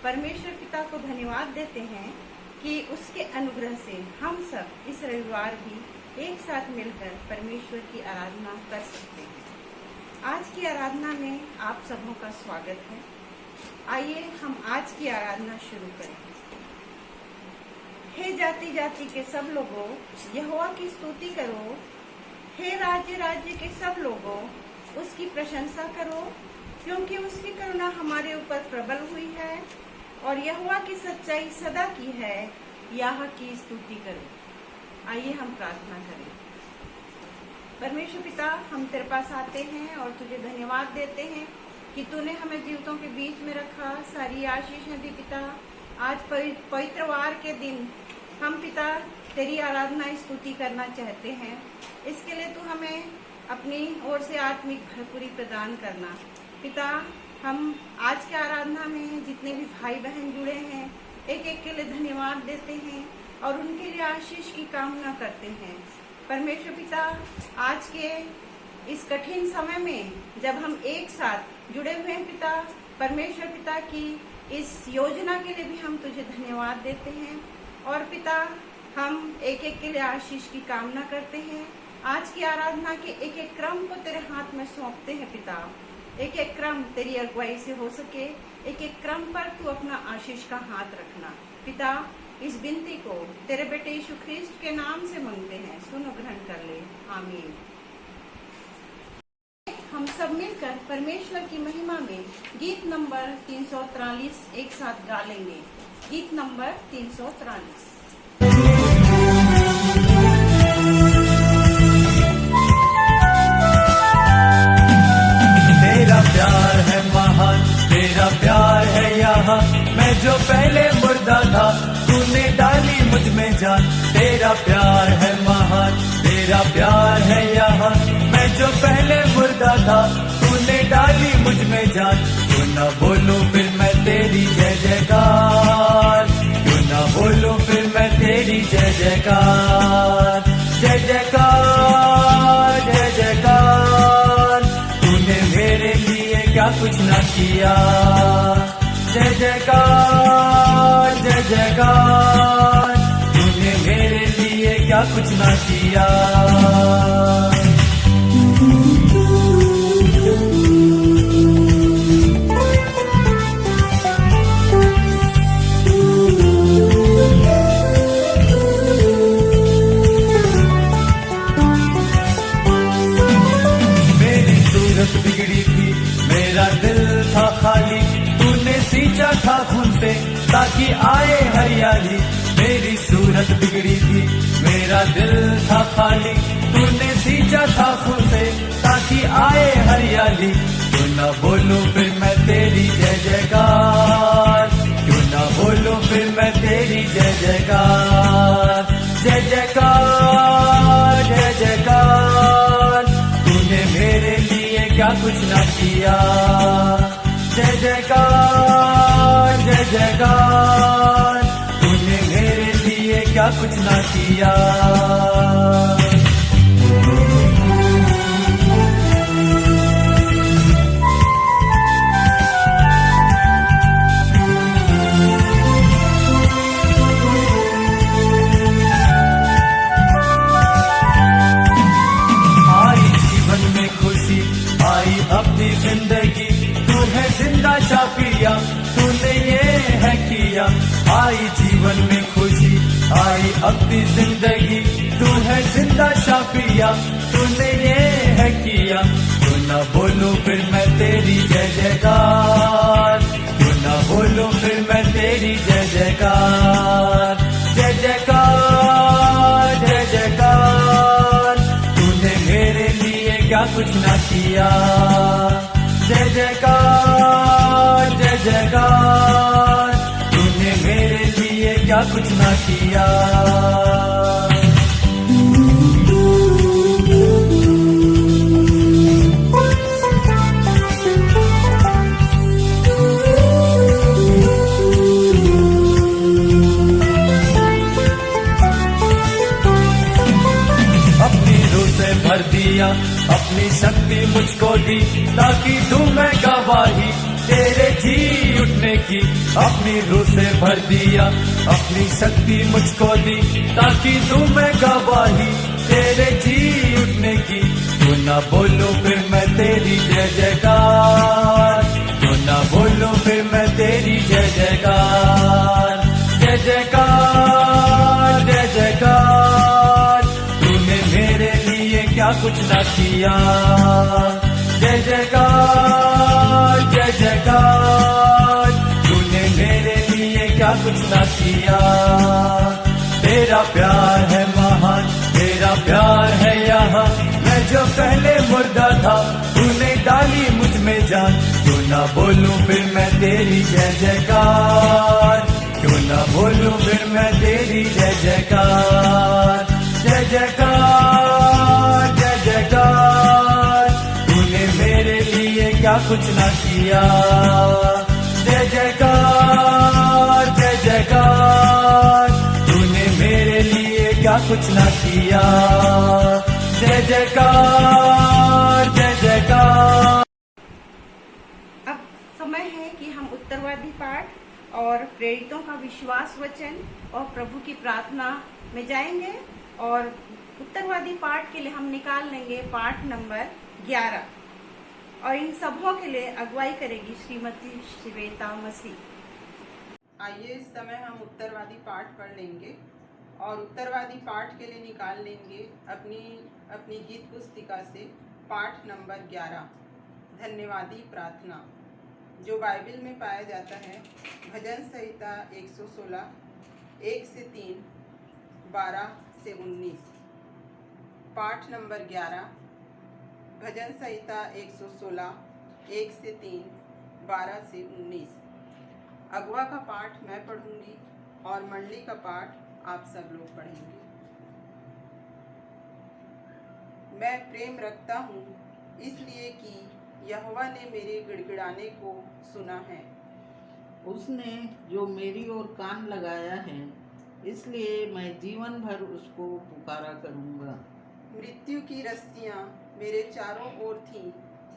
परमेश्वर पिता को धन्यवाद देते हैं कि उसके अनुग्रह से हम सब इस रविवार भी एक साथ मिलकर परमेश्वर की आराधना कर सकते हैं। आज की आराधना में आप सबों का स्वागत है। आइए हम आज की आराधना शुरू करें। हे जाति जाति के सब लोगों, यहोवा की स्तुति करो। हे राज्य राज्य के सब लोगों, उसकी प्रशंसा करो, क्योंकि उसकी करुणा हमारे ऊपर प्रबल हुई है और यहोवा की सच्चाई सदा की है। यह की स्तुति करो। आइए हम प्रार्थना करें। परमेश्वर पिता, हम तेरे पास आते हैं और तुझे धन्यवाद देते हैं कि तूने हमें जीवितों के बीच में रखा। सारी आशीष दी पिता। आज पवित्रवार के दिन हम पिता तेरी आराधना स्तुति करना चाहते हैं। इसके लिए तू हमें अपनी ओर से आत्मिक भरपूरी प्रदान करना। पिता, हम आज के आराधना में जितने भी भाई बहन जुड़े हैं, एक एक के लिए धन्यवाद देते हैं और उनके लिए आशीष की कामना करते हैं। परमेश्वर पिता, आज के इस कठिन समय में जब हम एक साथ जुड़े हुए हैं पिता, परमेश्वर पिता की इस योजना के लिए भी हम तुझे धन्यवाद देते हैं और पिता हम एक एक के लिए आशीष की कामना करते हैं। आज की आराधना के एक एक क्रम को तेरे हाथ में सौंपते हैं पिता। एक एक क्रम तेरी अगुवाई से हो सके, एक एक क्रम पर तू अपना आशीष का हाथ रखना। पिता, इस विनती को तेरे बेटे यीशु ख्रिस्ट के नाम से मांगते हैं, सुनो ग्रहण कर ले। आमीन। हम सब मिलकर परमेश्वर की महिमा में गीत नंबर 343 एक साथ गा लेंगे। गीत नंबर 343। तेरा प्यार है महान, तेरा प्यार है यहाँ। मैं जो पहले मुर्दा था, तूने डाली मुझ में जान। तेरा प्यार है महान, तेरा प्यार है यहाँ। मैं जो पहले मुर्दा था, तूने डाली मुझ में जान। क्यों ना बोलूं फिर मैं तेरी जय जयकार, क्यों ना बोलूं फिर मैं तेरी जय जयकार। जय जयकार जय जयकार, तूने मेरे लिए क्या कुछ ना किया। जय जयकार जय जयकार, तूने मेरे लिए क्या कुछ ना किया। मेरी सूरत बिगड़ी थी, मेरा दिल था खाली। तूने सींचा था खून से ताकि आए हरियाली। मेरी सूरत बिगड़ी थी, मेरा दिल था खाली। तूने सींचा था खून से ताकि आए हरियाली। क्यों ना बोलूं फिर मैं तेरी जय जयकार, क्यों ना बोलूं फिर मैं तेरी जय जयकार। जय जयकार जय जयकार, तूने मेरे लिए क्या कुछ ना किया। जय जयकार जय जयकार, तूने मेरे लिए क्या कुछ ना किया। आई जीवन में खुशी, आई अपनी जिंदगी। तू है जिंदा शाफिया, तूने ये है किया। आई जीवन में खुशी, आई अपनी जिंदगी। तू है जिंदा शाफिया, तूने ये है किया। क्यों ना बोलूं फिर मैं तेरी जय जयकार, क्यों ना बोलूं फिर मैं तेरी जय जयकार। जय जयकार जय जयकार, तूने मेरे लिए क्या कुछ ना किया। जय जयकार जय जयकार, तूने मेरे लिए क्या कुछ ना किया। अपनी रूह से भर दिया, अपनी शक्ति मुझको दी, ताकि तू मैं गवाही तेरे जी उठने की अपनी रूह से भर दिया, अपनी शक्ति मुझको दी ताकि तू मैं गवाही। तेरे जी उठने की तू ना बोलो फिर मैं तेरी जय जयकार, तू ना बोलो फिर मैं तेरी जय जयकार। जय जयकार जय जयकार, तूने मेरे लिए क्या कुछ ना किया। जय जयकार जय जयकार, तूने मेरे लिए क्या कुछ ना किया। तेरा प्यार है महान, तेरा प्यार है यहाँ, मैं जो पहले मुर्दा था तूने डाली मुझ में जान। क्यों ना बोलूं फिर मैं तेरी जय जयकार, क्यों ना बोलूं फिर मैं तेरी जय जयकार। जय जयकार जय जयकार, तूने मेरे लिए क्या कुछ ना किया। जय जयकार जय जयकार, तूने मेरे लिए क्या कुछ ना किया। जय जयकार जय जयकार। अब समय है कि हम उत्तरवादी पाठ और प्रेरितों का विश्वास वचन और प्रभु की प्रार्थना में जाएंगे। और उत्तरवादी पाठ के लिए हम निकाल लेंगे पाठ नंबर 11 और इन सबों के लिए अगुवाई करेगी श्रीमती श्वेता मसीह। आइए इस समय हम उत्तरवादी पाठ पढ़ लेंगे और उत्तरवादी पाठ के लिए निकाल लेंगे अपनी गीत पुस्तिका से पाठ नंबर 11 धन्यवादी प्रार्थना, जो बाइबल में पाया जाता है भजन संहिता 116 1 से 3 12 से 19। पाठ नंबर 11 भजन संहिता 116 1 से 3 12 से 19। अगवा का पाठ मैं पढ़ूंगी और मंडली का पाठ आप सब लोग पढ़ेंगे। मैं प्रेम रखता हूँ इसलिए कि यहोवा ने मेरे गिड़गिड़ाने को सुना है। उसने जो मेरी ओर कान लगाया है, इसलिए मैं जीवन भर उसको पुकारा करूँगा। मृत्यु की रस्सियाँ मेरे चारों ओर थीं,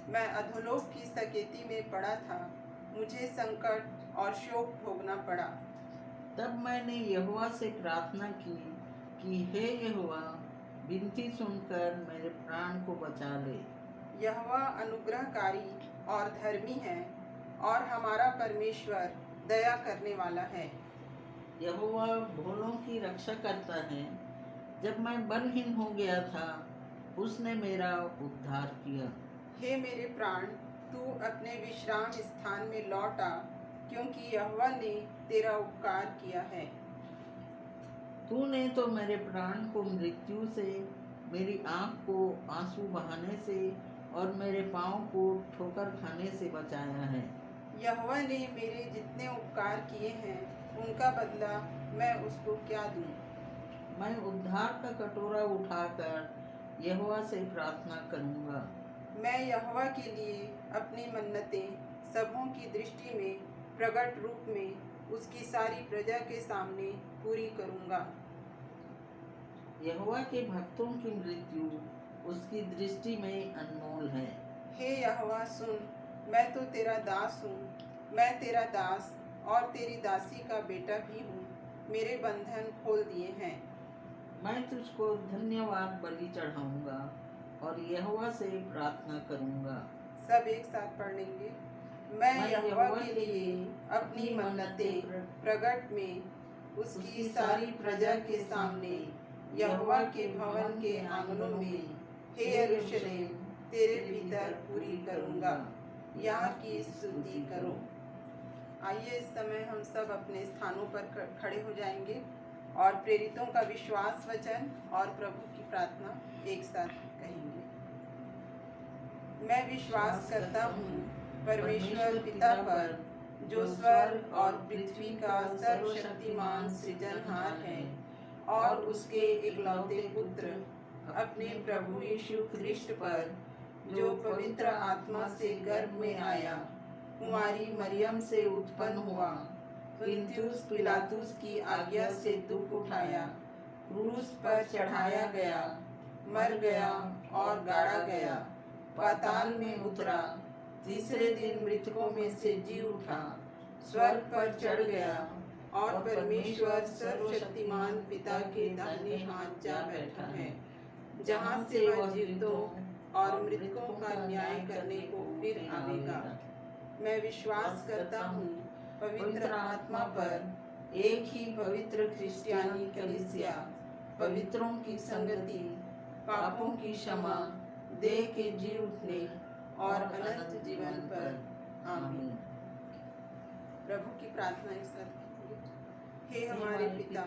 मैं अधोलोक की सकेती में पड़ा था, मुझे संकट और शोक भोगना पड़ा। तब मैंने यहोवा से प्रार्थना की कि हे यहोवा, विनती सुनकर मेरे प्राण को बचा ले। यहोवा अनुग्रहकारी और धर्मी है और हमारा परमेश्वर दया करने वाला है। यहोवा भोलों की रक्षा करता है। जब मैं बलहीन हो गया था, उसने मेरा उद्धार किया। हे मेरे प्राण, तू अपने विश्राम स्थान में लौट आ, क्योंकि यहोवा ने तेरा उपकार किया है। तूने तो मेरे प्राण को मृत्यु से, मेरी आँख को आंसू बहाने से और मेरे पाँव को ठोकर खाने से बचाया है। यहोवा ने मेरे जितने उपकार किए हैं, उनका बदला मैं उसको क्या दूं। मैं उद्धार का कटोरा उठाकर यहोवा से प्रार्थना करूंगा। मैं यहोवा के लिए अपनी मन्नतें सबों की दृष्टि में प्रकट रूप में उसकी सारी प्रजा के सामने पूरी करूंगा। यहोवा के भक्तों की मृत्यु उसकी दृष्टि में अनमोल है। हे यहोवा सुन, मैं तो तेरा दास हूँ, मैं तेरा दास और तेरी दासी का बेटा भी हूँ, मेरे बंधन खोल दिए हैं। मैं तुझको धन्यवाद बलि चढ़ाऊंगा और यहोवा से प्रार्थना करूंगा। सब एक साथ पढ़ लेंगे। मैं यहोवा के लिए अपनी मन्नतें प्रगट में उसकी सारी प्रजा के सामने यहोवा के भवन के आंगनों में, हे यरूशलेम, तेरे भीतर पूरी करूंगा। यहाँ की स्तुति करो। आइए इस समय हम सब अपने स्थानों पर खड़े हो जाएंगे और प्रेरितों का विश्वास वचन और प्रभु की प्रार्थना एक साथ कहेंगे। मैं विश्वास करता हूँ परमेश्वर पिता पर, जो स्वर्ग और पृथ्वी का सर्वशक्तिमान सृजनहार है, और उसके इकलौते पुत्र अपने प्रभु यीशु ख्रिस्ट पर, जो पवित्र आत्मा से गर्भ में आया, कुमारी मरियम से उत्पन्न हुआ, पुन्तियुस पिलातुस की आज्ञा से दुख उठाया, क्रूस पर चढ़ाया गया, मर गया और गाड़ा गया, पाताल में उतरा, तीसरे दिन मृतकों में से जी उठा, स्वर्ग पर चढ़ गया और परमेश्वर सर्वशक्तिमान पिता के दाहिने हाथ जा बैठा है, जहाँ से वह जीवितों और मृतकों का न्याय करने को फिर आवेगा। मैं विश्वास करता हूँ पवित्र आत्मा पर, एक ही पवित्र क्रिस्टियानी कलीसिया, पवित्रों की संगति, पापों की क्षमा, देह के जी उठने और अनंत जीवन पर। आमीन। प्रभु की प्रार्थना इस तरह। हे हमारे पिता,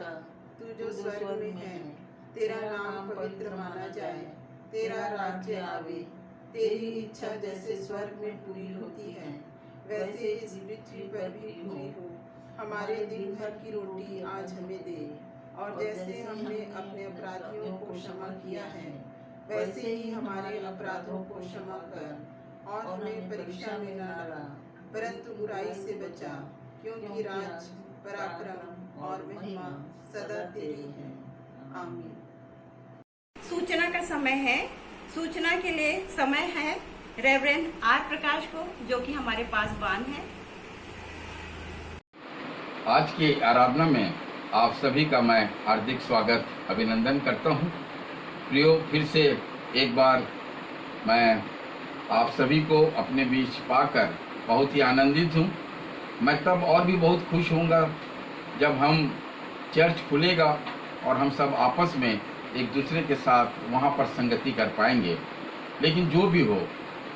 तू जो स्वर्ग में है, तेरा नाम पवित्र माना जाए, तेरा राज्य आवे, तेरी इच्छा जैसे स्वर्ग में पूरी होती है वैसे इस पृथ्वी पर भी पूरी हो। हमारे दिन भर की रोटी आज हमें दे, और जैसे हमने अपने अपराधियों को क्षमा किया है वैसे ही हमारे अपराधों को क्षमा कर, और हमें परीक्षा में न डाला परंतु बुराई से बचा, क्योंकि राज, पराक्रम और महिमा सदा तेरी है। आमीन। सूचना का समय है। सूचना के लिए समय है रेवरेंड आर प्रकाश को, जो कि हमारे पासवान है। आज की आराधना में आप सभी का मैं हार्दिक स्वागत अभिनंदन करता हूं। प्रियो, फिर से एक बार मैं आप सभी को अपने बीच पाकर बहुत ही आनंदित हूं। मैं तब और भी बहुत खुश होऊंगा जब हम चर्च खुलेगा और हम सब आपस में एक दूसरे के साथ वहां पर संगति कर पाएंगे। लेकिन जो भी हो,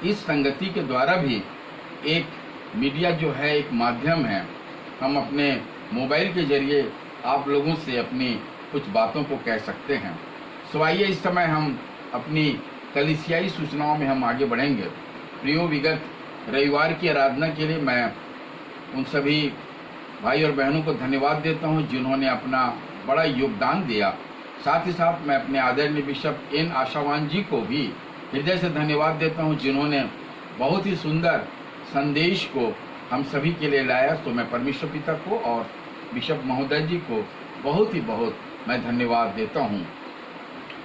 इस संगति के द्वारा भी एक मीडिया जो है, एक माध्यम है, हम अपने मोबाइल के जरिए आप लोगों से अपनी कुछ बातों को कह सकते हैं। सो आइए इस समय हम अपनी कलीसियाई सूचनाओं में हम आगे बढ़ेंगे। प्रियो, विगत रविवार की आराधना के लिए मैं उन सभी भाई और बहनों को धन्यवाद देता हूं जिन्होंने अपना बड़ा योगदान दिया। साथ ही साथ मैं अपने आदरणीय बिशप एन आशावान जी को भी हृदय से धन्यवाद देता हूं जिन्होंने बहुत ही सुंदर संदेश को हम सभी के लिए लाया। तो मैं परमेश्वर पिता को और बिशप महोदय जी को बहुत मैं धन्यवाद देता हूं।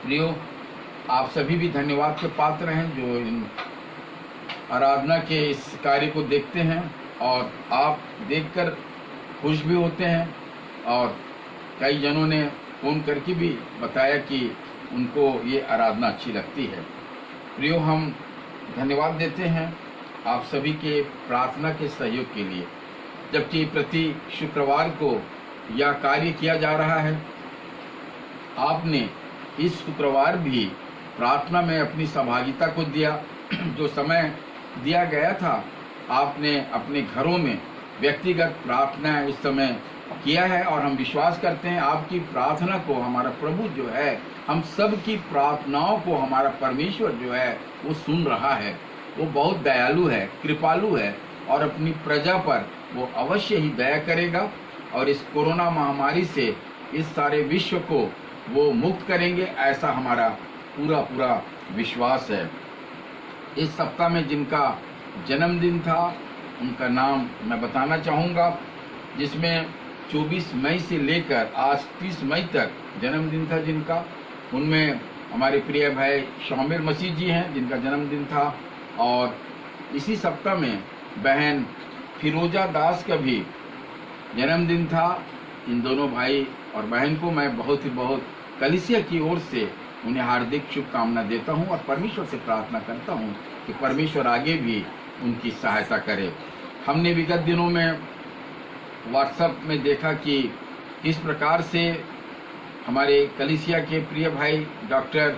प्रियो, आप सभी भी धन्यवाद के पात्र हैं जो इन आराधना के इस कार्य को देखते हैं, और आप देखकर खुश भी होते हैं, और कई जनों ने फ़ोन करके भी बताया कि उनको ये आराधना अच्छी लगती है। प्रियो, हम धन्यवाद देते हैं आप सभी के प्रार्थना के सहयोग के लिए, जबकि प्रति शुक्रवार को यह कार्य किया जा रहा है। आपने इस शुक्रवार भी प्रार्थना में अपनी सहभागिता को दिया। जो समय दिया गया था, आपने अपने घरों में व्यक्तिगत प्रार्थना इस समय किया है, और हम विश्वास करते हैं आपकी प्रार्थना को हमारा प्रभु जो है, हम सब की प्रार्थनाओं को हमारा परमेश्वर जो है वो सुन रहा है। वो बहुत दयालु है, कृपालु है, और अपनी प्रजा पर वो अवश्य ही दया करेगा, और इस कोरोना महामारी से इस सारे विश्व को वो मुक्त करेंगे, ऐसा हमारा पूरा विश्वास है। इस सप्ताह में जिनका जन्मदिन था उनका नाम मैं बताना चाहूँगा, जिसमें 24 मई से लेकर आज 30 मई तक जन्मदिन था जिनका। उनमें हमारे प्रिय भाई शामिर मसीह जी हैं जिनका जन्मदिन था, और इसी सप्ताह में बहन फिरोजा दास का भी जन्मदिन था। इन दोनों भाई और बहन को मैं बहुत कलीसिया की ओर से उन्हें हार्दिक शुभकामना देता हूं, और परमेश्वर से प्रार्थना करता हूं कि परमेश्वर आगे भी उनकी सहायता करे। हमने विगत दिनों में व्हाट्सएप में देखा कि किस प्रकार से हमारे कलीसिया के प्रिय भाई डॉक्टर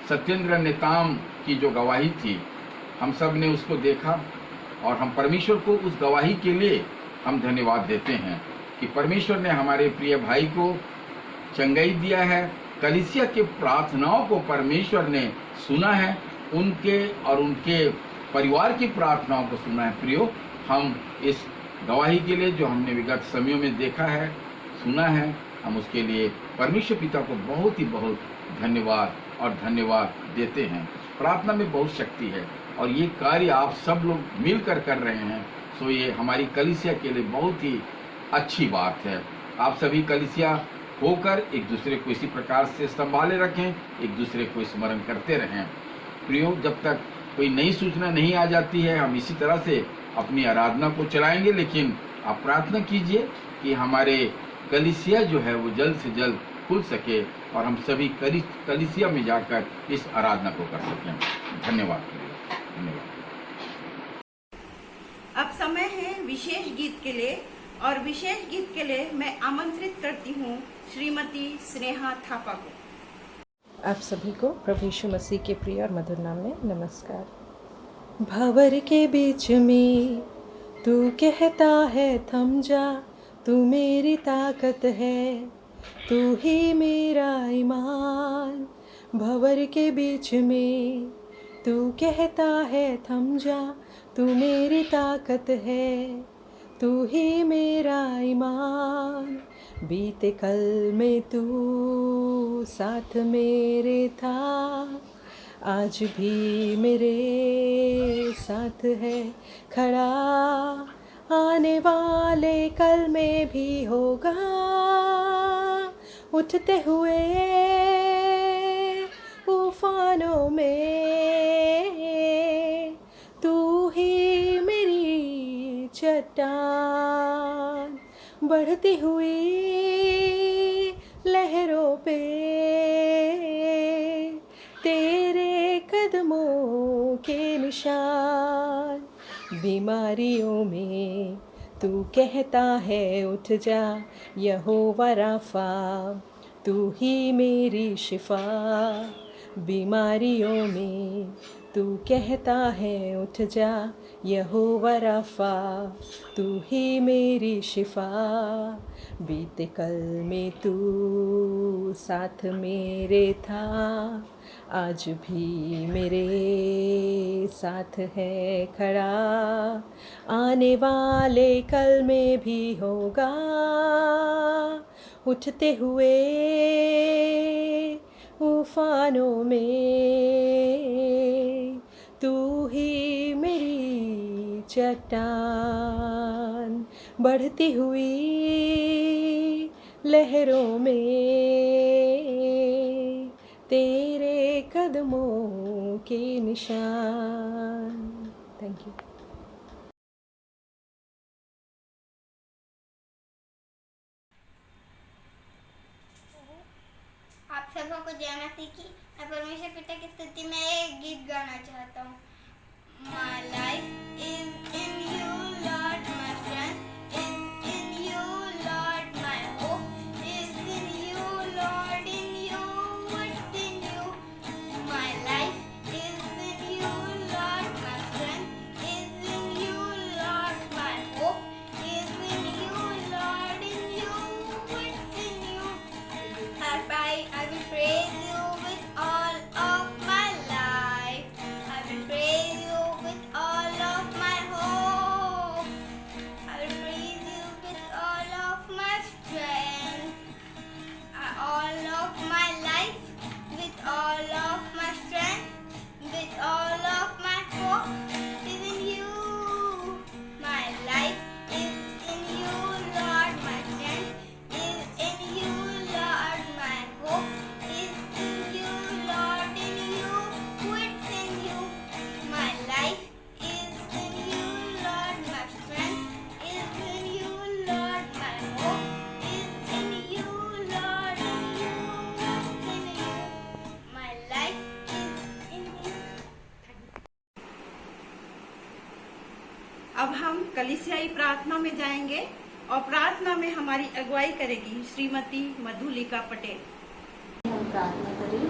सत्येंद्र नेताम की जो गवाही थी, हम सब ने उसको देखा, और हम परमेश्वर को उस गवाही के लिए हम धन्यवाद देते हैं कि परमेश्वर ने हमारे प्रिय भाई को चंगाई दिया है। कलीसिया के प्रार्थनाओं को परमेश्वर ने सुना है, उनके और उनके परिवार की प्रार्थनाओं को सुना है। प्रियो, हम इस गवाही के लिए जो हमने विगत समयों में देखा है, सुना है, हम उसके लिए परमेश्वर पिता को बहुत धन्यवाद देते हैं। प्रार्थना में बहुत शक्ति है, और ये कार्य आप सब लोग मिलकर कर रहे हैं, सो ये हमारी कलीसिया के लिए बहुत ही अच्छी बात है। आप सभी कलीसिया होकर एक दूसरे को इसी प्रकार से संभाले रखें, एक दूसरे को स्मरण करते रहें। प्रियो, जब तक कोई नई सूचना नहीं आ जाती है, हम इसी तरह से अपनी आराधना को चलाएंगे। लेकिन आप प्रार्थना कीजिए कि हमारे कलीसिया जो है वो जल्द से जल्द खुल सके और हम सभी कलीसिया में जाकर इस आराधना को कर सकें। धन्यवाद। धन्यवाद। अब समय है विशेष गीत के लिए, और विशेष गीत के लिए मैं आमंत्रित करती हूँ श्रीमती स्नेहा थापा को। आप सभी को प्रभु यीशु मसीह के प्रिय और मधुर नाम में नमस्कार। भंवर के बीच में तू कहता है थम जा, तू मेरी ताकत है, तू ही मेरा ईमान। भंवर के बीच में तू कहता है थम जा, तू मेरी ताकत है, तू ही मेरा ईमान। बीते कल में तू साथ मेरे था, आज भी मेरे साथ है खड़ा, आने वाले कल में भी होगा। उठते हुए तूफानों में तू ही मेरी चट्टान, बढ़ती हुई लहरों पे तेरे कदमों के निशान। बीमारियों में तू कहता है उठ जा, यहोवा राफा, तू ही मेरी शिफा। बीमारियों में तू कहता है उठ जा, यहोवा राफा, तू ही मेरी शिफा। बीते कल में तू साथ मेरे था, आज भी मेरे साथ है खड़ा, आने वाले कल में भी होगा। उठते हुए तूफानों में तू ही मेरी चट्टान, बढ़ती हुई लहरों में तेरे कदमों के निशान। Thank you. आप सबों को जय मसीह की। मैं परमेश्वर पिता की स्तुति में एक गीत गाना चाहता हूँ। My life is in you, Lord, my strength is in you, Lord, my hope is in you, Lord, in you, what's in you. My life is in you, Lord, my strength is in you, Lord, my hope is in you, Lord, in you, what's in you. I will praise you with all of my life. I will praise you with all of my hope. I will praise you with all of my strength. All of my life, with all of my strength, with all of my hope is in you. My life is in you, Lord. My strength is in you, Lord. My hope is in you, Lord. In you, what's in you. My life is in you, Lord. My strength is in you, Lord. My hope is in you, Lord. In you, what's in you. My life is in you. अब हम कलीसियाई प्रार्थना में जाएंगे और प्रार्थना में हमारी अगुवाई करेगी श्रीमती मधुलिका पटेल। हम प्रार्थना करें।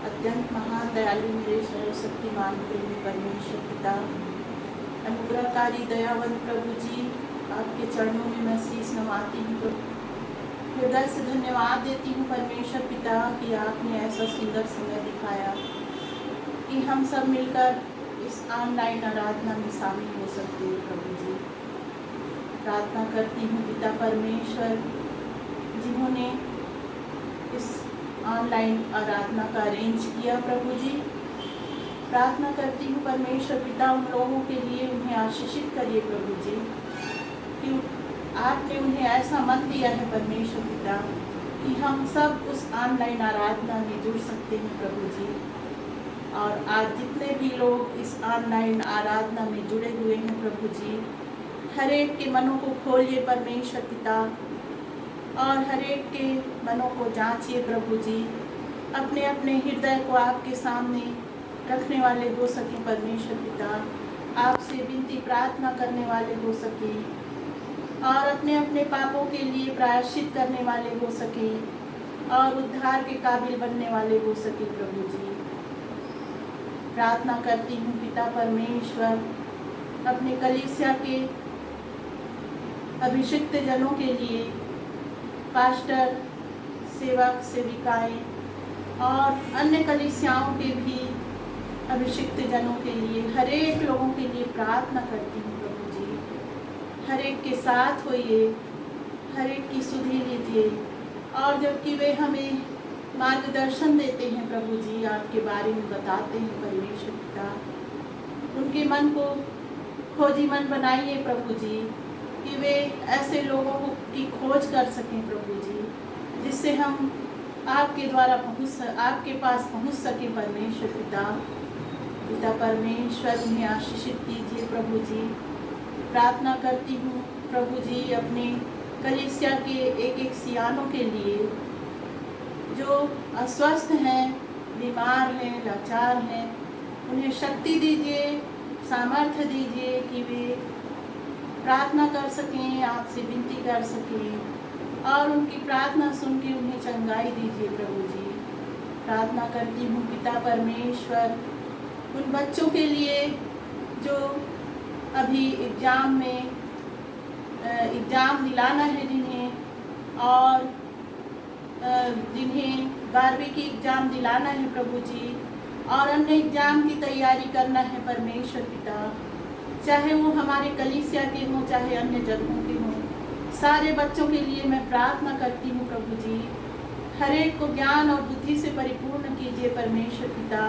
अत्यंत महान दयालु मेरे सर्वशक्तिमान प्रेमी परमेश्वर पिता, अनुग्रहकारी दयावंत प्रभु जी, आपके चरणों में मैं शीश नवाती हूँ। हृदय से धन्यवाद देती हूँ परमेश्वर पिता कि आपने ऐसा सुंदर समय दिखाया कि हम सब मिलकर इस ऑनलाइन आराधना में शामिल हो सकते हैं। प्रभु जी, प्रार्थना करती हूँ पिता परमेश्वर, जिन्होंने इस ऑनलाइन आराधना का अरेंज किया। प्रभु जी, प्रार्थना करती हूँ परमेश्वर पिता, उन लोगों के लिए उन्हें आशीषित करिए प्रभु जी, कि आपने उन्हें ऐसा मन दिया है परमेश्वर पिता कि हम सब उस ऑनलाइन आराधना में जुड़ सकते हैं प्रभु जी। और आज जितने भी लोग इस ऑनलाइन आराधना में जुड़े हुए हैं प्रभु जी, हर एक के मनों को खोलिए परमेश्वर पिता, और हर एक के मनों को जांचिए प्रभु जी। अपने अपने हृदय को आपके सामने रखने वाले हो सके परमेश्वर पिता, आपसे विनती प्रार्थना करने वाले हो सके, और अपने अपने पापों के लिए प्रायश्चित करने वाले हो सके, और उद्धार के काबिल बनने वाले हो सके प्रभु जी। प्रार्थना करती हूँ पिता परमेश्वर अपने कलीसिया के अभिषिक्त जनों के लिए, पास्टर, सेवक, सेविकाएं और अन्य कलीसियाओं के भी अभिषिक्त जनों के लिए, हर एक लोगों के लिए प्रार्थना करती हूँ प्रभु जी। हर एक के साथ होइए, हर एक की सुधि लीजिए, और जबकि वे हमें मार्गदर्शन देते हैं प्रभु जी, आपके बारे में बताते हैं परमेश्वर पिता, उनके मन को खोजी मन बनाइए प्रभु जी, कि वे ऐसे लोगों की खोज कर सकें प्रभु जी, जिससे हम आपके द्वारा आपके पास पहुंच सके परमेश्वर पिता। पिता परमेश्वर उन्हें आशीषित कीजिए प्रभु जी। प्रार्थना करती हूँ प्रभु जी अपने कलीसिया के एक एक सियानों के लिए, जो अस्वस्थ हैं, बीमार हैं, लाचार हैं, उन्हें शक्ति दीजिए, सामर्थ्य दीजिए कि वे प्रार्थना कर सकें, आपसे विनती कर सकें, और उनकी प्रार्थना सुन के उन्हें चंगाई दीजिए प्रभु जी। प्रार्थना करती हूँ पिता परमेश्वर उन बच्चों के लिए जो अभी एग्ज़ाम दिलाना है जिन्हें, और जिन्हें 12वीं की एग्ज़ाम दिलाना है प्रभु जी, और अन्य एग्ज़ाम की तैयारी करना है परमेश्वर पिता, चाहे वो हमारे कलीसिया के हों, चाहे अन्य जगहों के हों। सारे बच्चों के लिए मैं प्रार्थना करती हूँ प्रभु जी। हर एक को ज्ञान और बुद्धि से परिपूर्ण कीजिए परमेश्वर पिता,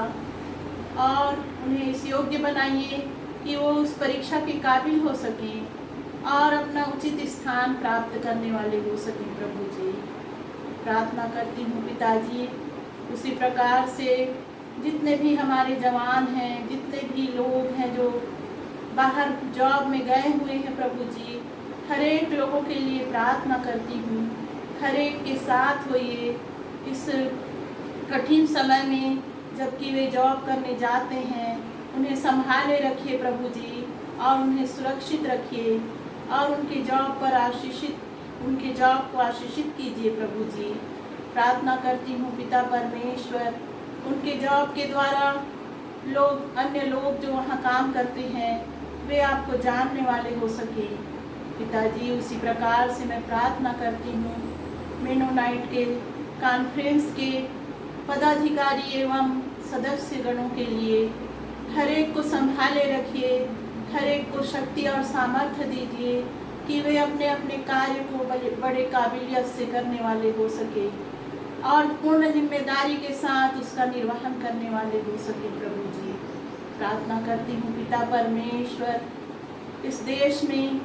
और उन्हें इस योग्य बनाइए कि वो उस परीक्षा के काबिल हो सकें और अपना उचित स्थान प्राप्त करने वाले हो सकें प्रभु जी। प्रार्थना करती हूँ पिताजी, उसी प्रकार से जितने भी हमारे जवान हैं, जितने भी लोग हैं जो बाहर जॉब में गए हुए हैं प्रभु जी, हर एक लोगों के लिए प्रार्थना करती हूँ। हर एक के साथ होइए इस कठिन समय में, जबकि वे जॉब करने जाते हैं, उन्हें संभाले रखिए प्रभु जी, और उन्हें सुरक्षित रखिए, और उनके जॉब को आशीषित कीजिए प्रभु जी। प्रार्थना करती हूँ पिता परमेश्वर, उनके जॉब के द्वारा अन्य लोग जो वहाँ काम करते हैं, वे आपको जानने वाले हो सके पिताजी। उसी प्रकार से मैं प्रार्थना करती हूँ मेनोनाइट के कॉन्फ्रेंस के पदाधिकारी एवं सदस्य गणों के लिए। हर एक को संभाले रखिए, हर एक को शक्ति और सामर्थ्य दीजिए कि वे अपने अपने कार्य को बड़े काबिलियत से करने वाले हो सके, और पूर्ण जिम्मेदारी के साथ उसका निर्वहन करने वाले हो सके प्रभु जी। प्रार्थना करती हूँ पिता परमेश्वर, इस देश में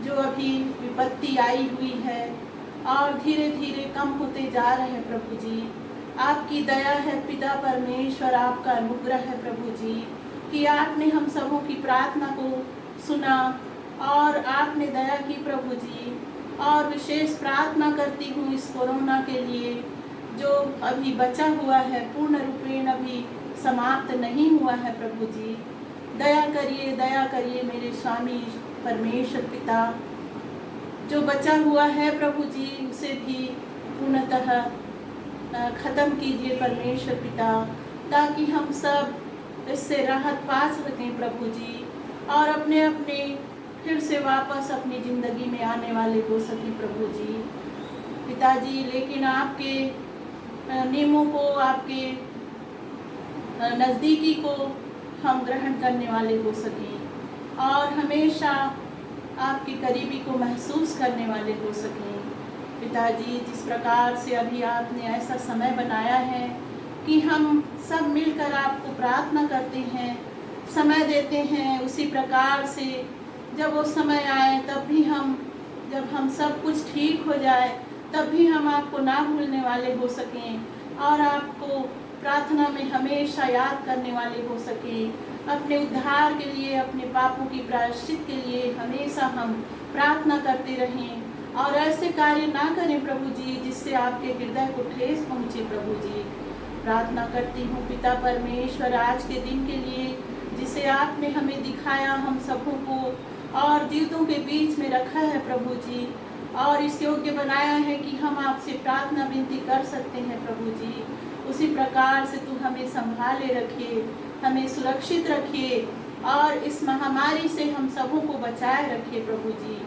जो अभी विपत्ति आई हुई है और धीरे धीरे कम होते जा रहे हैं प्रभु जी, आपकी दया है पिता परमेश्वर, आपका अनुग्रह है प्रभु जी, कि आपने हम सबों की प्रार्थना को सुना और आपने दया की प्रभु जी। और विशेष प्रार्थना करती हूँ इस कोरोना के लिए जो अभी बचा हुआ है, पूर्ण रूपेण अभी समाप्त नहीं हुआ है प्रभु जी। दया करिए मेरे स्वामी परमेश्वर पिता, जो बचा हुआ है प्रभु जी उसे भी पूर्णतः ख़त्म कीजिए परमेश्वर पिता, ताकि हम सब इससे राहत पा सकें प्रभु जी, और अपने अपने फिर से वापस अपनी ज़िंदगी में आने वाले हो सकें प्रभु जी। पिताजी, लेकिन आपके नियमों को, आपके नज़दीकी को हम ग्रहण करने वाले हो सकें और हमेशा आपकी करीबी को महसूस करने वाले हो सकें। पिताजी, जिस प्रकार से अभी आपने ऐसा समय बनाया है कि हम सब मिलकर आपको प्रार्थना करते हैं, समय देते हैं, उसी प्रकार से जब वो समय आए तब भी जब हम सब कुछ ठीक हो जाए तब भी हम आपको ना भूलने वाले हो सकें और आपको प्रार्थना में हमेशा याद करने वाले हो सकें। अपने उद्धार के लिए, अपने पापों की प्रायश्चित के लिए हमेशा हम प्रार्थना करते रहें और ऐसे कार्य ना करें प्रभु जी जिससे आपके हृदय को ठेस पहुँचे। प्रभु जी प्रार्थना करती हूँ पिता परमेश्वर आज के दिन के लिए जिसे आपने हमें दिखाया, हम सबों को और जीवों के बीच में रखा है प्रभु जी, और इस योग्य बनाया है कि हम आपसे प्रार्थना विनती कर सकते हैं प्रभु जी। उसी प्रकार से तू हमें संभाले रखिए, हमें सुरक्षित रखिए और इस महामारी से हम सबों को बचाए रखिए प्रभु जी।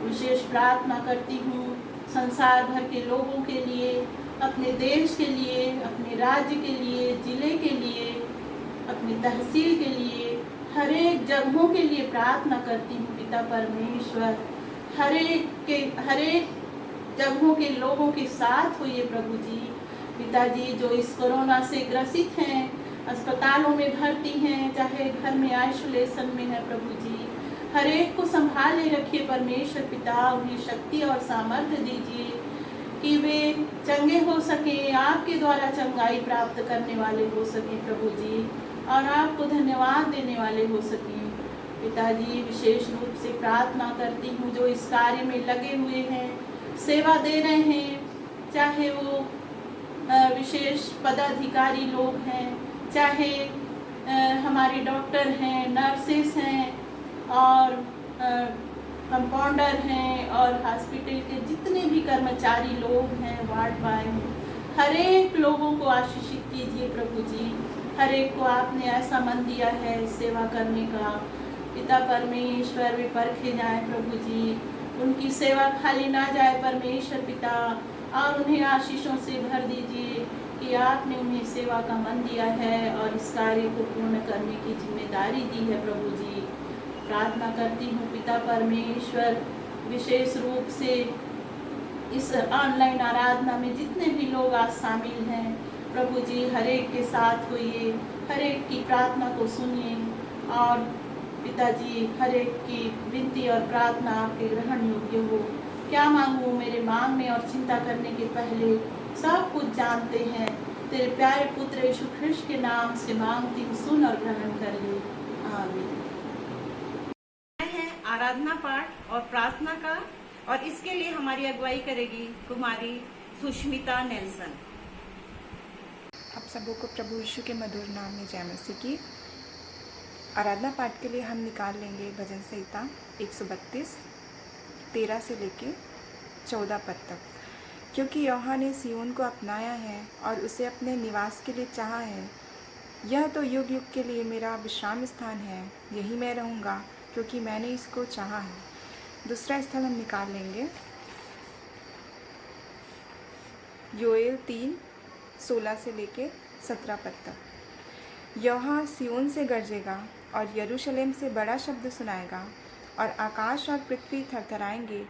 विशेष प्रार्थना करती हूँ संसार भर के लोगों के लिए, अपने देश के लिए, अपने राज्य के लिए, जिले के लिए, अपनी तहसील के लिए, हर एक जगहों के लिए प्रार्थना करती हूँ पिता परमेश्वर। हर एक जगहों के लोगों के साथ होइए प्रभु जी। पिताजी जो इस कोरोना से ग्रसित हैं, अस्पतालों में भर्ती हैं, चाहे घर में आइसोलेशन में है प्रभु जी, हर एक को संभाले रखिए परमेश्वर पिता। उन्हें शक्ति और सामर्थ्य दीजिए कि वे चंगे हो सकें, आपके द्वारा चंगाई प्राप्त करने वाले हो सकें प्रभु जी और आपको धन्यवाद देने वाले हो सकें। पिताजी विशेष रूप से प्रार्थना करती हूँ जो इस कार्य में लगे हुए हैं, सेवा दे रहे हैं, चाहे वो विशेष पदाधिकारी लोग हैं, चाहे हमारे डॉक्टर हैं, नर्सेस हैं और कंपाउंडर हैं और हॉस्पिटल के जितने भी कर्मचारी लोग हैं, वार्ड बॉय हैं, हर एक लोगों को आशीषित कीजिए प्रभु जी। हर एक को आपने ऐसा मन दिया है सेवा करने का पिता परमेश्वर, वे परखे जाए प्रभु जी, उनकी सेवा खाली ना जाए परमेश्वर पिता, और उन्हें आशीषों से भर दीजिए कि आपने उन्हें सेवा का मन दिया है और इस कार्य को पूर्ण करने की जिम्मेदारी दी है प्रभु जी। प्रार्थना करती हूँ पिता परमेश्वर विशेष रूप से इस ऑनलाइन आराधना में जितने भी लोग आज शामिल हैं प्रभु जी, हर एक के साथ होइए, हर एक की प्रार्थना को सुनिए और पिताजी हर एक की विनती और प्रार्थना आपके ग्रहण योग्य हो। क्या मांगूं मेरे मांगने और चिंता करने के पहले सब कुछ जानते हैं। तेरे प्यारे पुत्र यीशु ख्रिस्त के नाम से मांगती हूँ, सुन और ग्रहण कर ले, आमीन। है आराधना पाठ और प्रार्थना का, और इसके लिए हमारी अगुवाई करेगी कुमारी सुष्मिता नेल्सन। आप सबों को प्रभु यीशु के मधुर नाम में जय मसीह की। आराधना पाठ के लिए हम निकाल लेंगे भजन संहिता 132 13 से लेके 14 पद तक। क्योंकि यहोवा ने सिय्योन को अपनाया है और उसे अपने निवास के लिए चाहा है, यह तो युग युग के लिए मेरा विश्राम स्थान है, यही मैं रहूँगा क्योंकि मैंने इसको चाहा है। दूसरा स्थल हम निकाल लेंगे योएल 3:16 से लेके 17 पद तक। यहोवा सिय्योन से गरजेगा और यरूशलेम से बड़ा शब्द सुनाएगा और आकाश और पृथ्वी थरथराएंगे,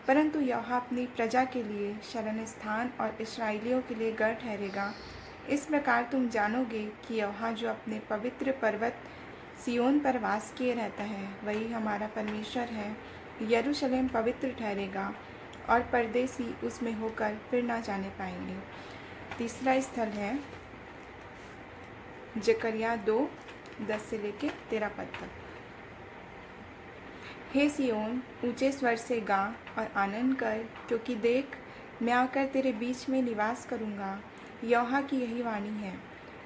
परंतु यहोवा अपनी प्रजा के लिए शरण स्थान और इस्राएलियों के लिए गढ़ ठहरेगा। इस प्रकार तुम जानोगे कि यहोवा जो अपने पवित्र पर्वत सिय्योन पर वास किए रहता है, वही हमारा परमेश्वर है। यरूशलेम पवित्र ठहरेगा और परदेसी उसमें होकर फिर ना जाने पाएंगे। तीसरा स्थल है जकरिया 2:10 से लेके 13 पद तक। हे सिय्योन, ऊंचे स्वर से गा और आनंद कर, क्योंकि देख मैं आकर तेरे बीच में निवास करूँगा। यहोवा की यही वाणी है।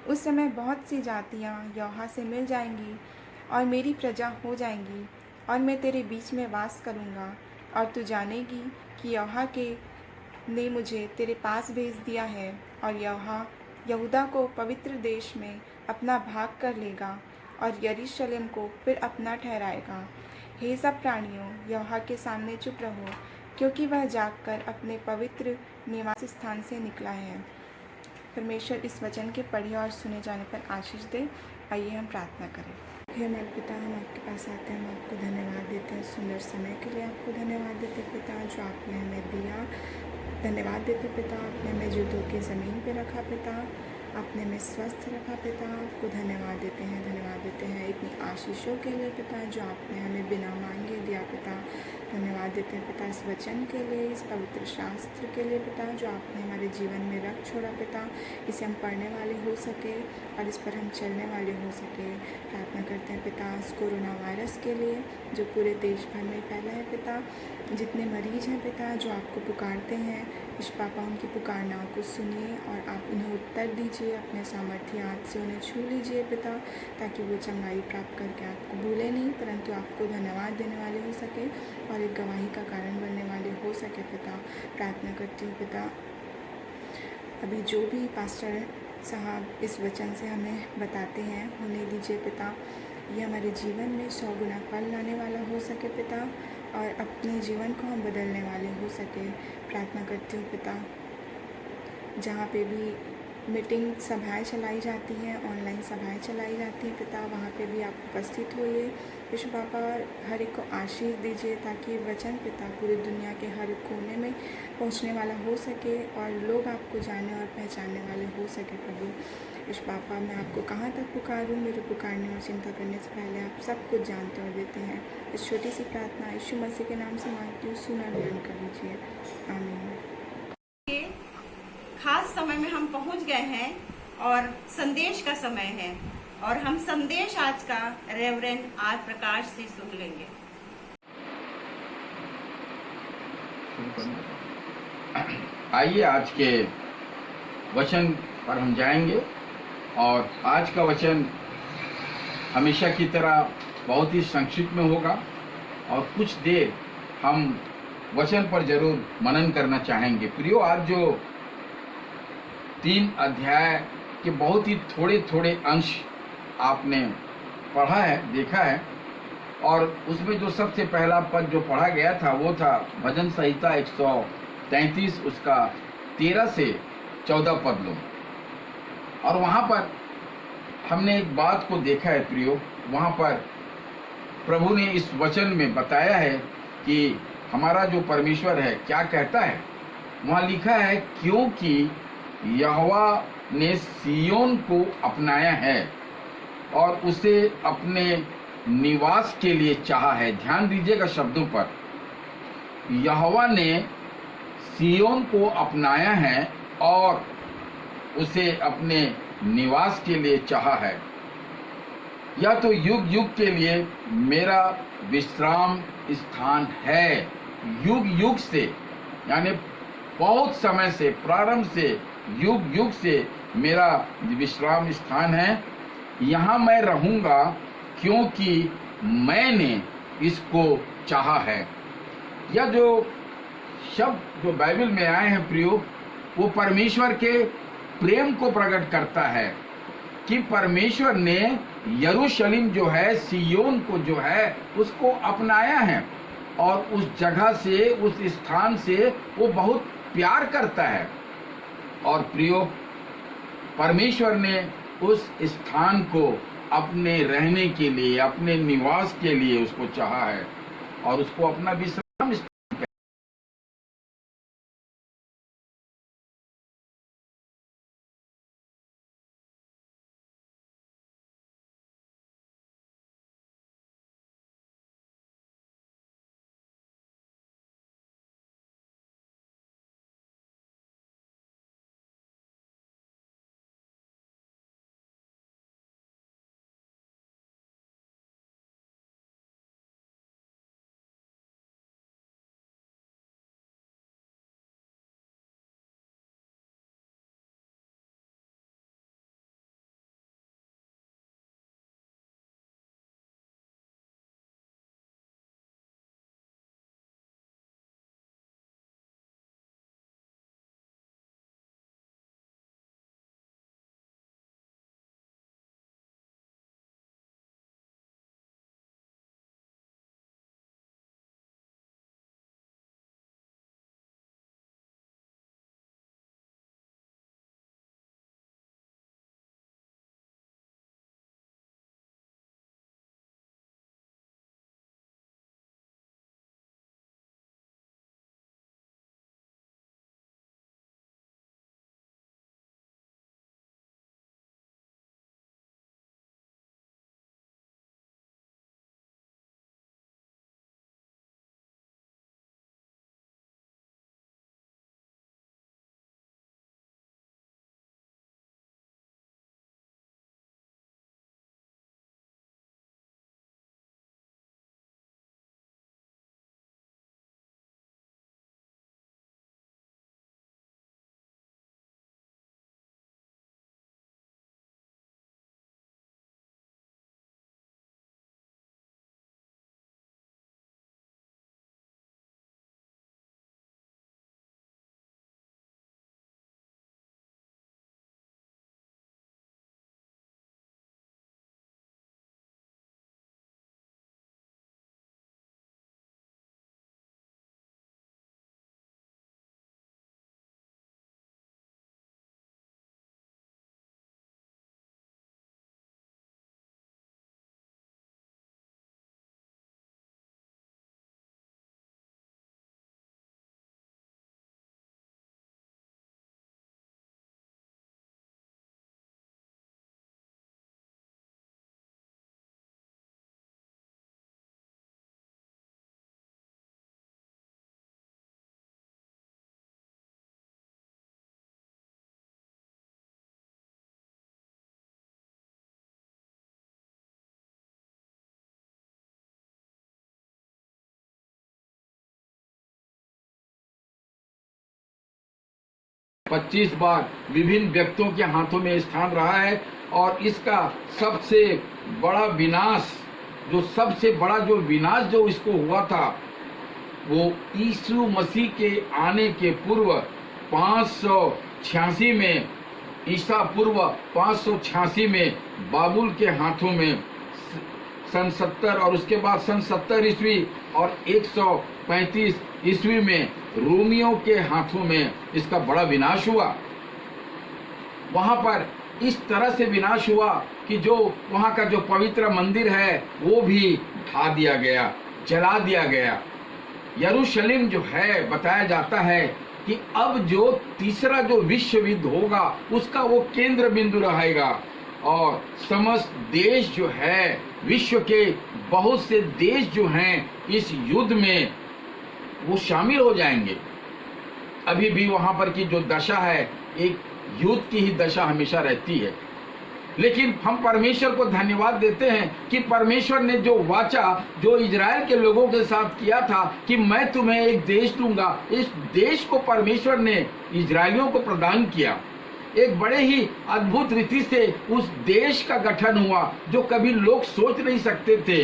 उस समय बहुत सी जातियाँ यहोवा से मिल जाएंगी और मेरी प्रजा हो जाएंगी, और मैं तेरे बीच में वास करूँगा। और तू जानेगी कि यहोवा ने मुझे तेरे पास भेज दिया है, और यहोवा यहूदा को पवित्र देश में अपना भाग कर लेगा और यरूशलेम को फिर अपना ठहराएगा। हे सब प्राणियों, यहोवा के सामने चुप रहो, क्योंकि वह जागकर अपने पवित्र निवास स्थान से निकला है। परमेश्वर इस वचन के पढ़े और सुने जाने पर आशीष दे। आइए हम प्रार्थना करें। हे हमारे पिता, हम आपके पास आते हैं, हम आपको धन्यवाद देते हैं सुंदर समय के लिए। आपको धन्यवाद देते पिता जो आपने हमें दिया। धन्यवाद देते पिता, आपने हमें जूतों की ज़मीन पे रखा पिता, आपने हमें स्वस्थ रखा पिता। आपको धन्यवाद देते हैं, धन्यवाद धन्यवाद देते हैं इतनी आशीषों के लिए पिता जो आपने हमें बिना मांगे दिया पिता। धन्यवाद देते हैं पिता इस वचन के लिए, इस पवित्र शास्त्र के लिए पिता जो आपने हमारे जीवन में रख छोड़ा पिता। इसे हम पढ़ने वाले हो सके और इस पर हम चलने वाले हो सके। प्रार्थना करते हैं पिता इस कोरोना वायरस के लिए जो पूरे देश भर में फैला है पिता। जितने मरीज हैं पिता जो आपको पुकारते हैं, इस पापा उनकी पुकारनाओं को सुनिए और आप उन्हें उत्तर दीजिए। अपने सामर्थ्य हाथ से उन्हें छू लीजिए पिता, ताकि वो चंगाई प्राप्त करके आपको भूले नहीं परंतु आपको धन्यवाद देने वाले हो सके और एक गवाही का कारण बनने वाले हो सके पिता। प्रार्थना करती हूँ पिता अभी जो भी पास्टर साहब इस वचन से हमें बताते हैं होने दीजिए पिता। ये हमारे जीवन में 100 गुना फल लाने वाला हो सके पिता और अपने जीवन को हम बदलने वाले हो सके। प्रार्थना करती हूँ पिता जहाँ पे भी मीटिंग सभाएं चलाई जाती हैं, ऑनलाइन सभाएं चलाई जाती हैं पिता, वहाँ पे भी आप उपस्थित होइए। यीशु पापा हर एक को आशीष दीजिए ताकि वचन पिता पूरी दुनिया के हर कोने में पहुँचने वाला हो सके और लोग आपको जानने और पहचानने वाले हो सके प्रभु। यीशु पापा मैं आपको कहाँ तक पुकारूं, मेरे पुकारने और चिंता करने से पहले आप सब कुछ जानते और देते हैं। इस छोटी सी प्रार्थना यीशु मसीह के नाम से मांगती हूँ, सुना ग्रहण कर लीजिए, आमीन। खास समय में हम पहुंच गए हैं और संदेश का समय है और हम संदेश आज का रेवरेंड आर प्रकाश से सुन लेंगे। आइए आज के वचन पर हम जाएंगे और आज का वचन हमेशा की तरह बहुत ही संक्षिप्त में होगा और कुछ देर हम वचन पर जरूर मनन करना चाहेंगे। प्रियो, आज जो 3 अध्याय के बहुत ही थोड़े थोड़े अंश आपने पढ़ा है, देखा है और उसमें जो सबसे पहला पद जो पढ़ा गया था वो था भजन संहिता 133 उसका 13 से 14 पद लो। और वहाँ पर हमने एक बात को देखा है प्रियो, वहाँ पर प्रभु ने इस वचन में बताया है कि हमारा जो परमेश्वर है क्या कहता है। वहाँ लिखा है क्योंकि यहोवा ने सियोन को अपनाया है और उसे अपने निवास के लिए चाहा है। ध्यान दीजिएगा शब्दों पर, यहोवा ने सियोन को अपनाया है और उसे अपने निवास के लिए चाहा है। यह तो युग युग के लिए मेरा विश्राम स्थान है। युग युग से यानी बहुत समय से, प्रारंभ से युग युग से मेरा विश्राम स्थान है। यहाँ मैं रहूँगा क्योंकि मैंने इसको चाहा है। यह जो शब्द जो बाइबल में आए हैं प्रियो, वो परमेश्वर के प्रेम को प्रकट करता है कि परमेश्वर ने यरूशलेम जो है, सियोन को जो है उसको अपनाया है और उस जगह से, उस स्थान से वो बहुत प्यार करता है। और प्रियो, परमेश्वर ने उस स्थान को अपने रहने के लिए, अपने निवास के लिए उसको चाहा है और उसको अपना विश्राम 25 बार विभिन्न व्यक्तियों के हाथों में स्थान रहा है। और इसका सबसे बड़ा विनाश, जो विनाश जो इसको हुआ था, वो यीशु मसीह के आने के पूर्व 586 में, ईसा पूर्व 586 में बाबुल के हाथों में सन 70, और उसके बाद सन 70 ईस्वी और 135 ईस्वी में रोमियों के हाथों में इसका बड़ा विनाश हुआ। वहां पर इस तरह से विनाश हुआ कि जो वहां का जो पवित्र मंदिर है वो भी ढा दिया गया, जला दिया गया। यरूशलेम जो है, बताया जाता है कि अब जो तीसरा जो विश्व युद्ध होगा उसका वो केंद्र बिंदु रहेगा, और समस्त देश जो है, विश्व के बहुत से देश जो हैं इस युद्ध में वो शामिल हो जाएंगे। अभी भी वहां पर की जो दशा है, एक युद्ध की ही दशा हमेशा रहती है। लेकिन हम परमेश्वर को धन्यवाद देते हैं कि परमेश्वर ने जो वाचा जो इजराइल के लोगों के साथ किया था कि मैं तुम्हें एक देश दूंगा, इस देश को परमेश्वर ने इजरायलियों को प्रदान किया। एक बड़े ही अद्भुत रीति से उस देश का गठन हुआ जो कभी लोग सोच नहीं सकते थे।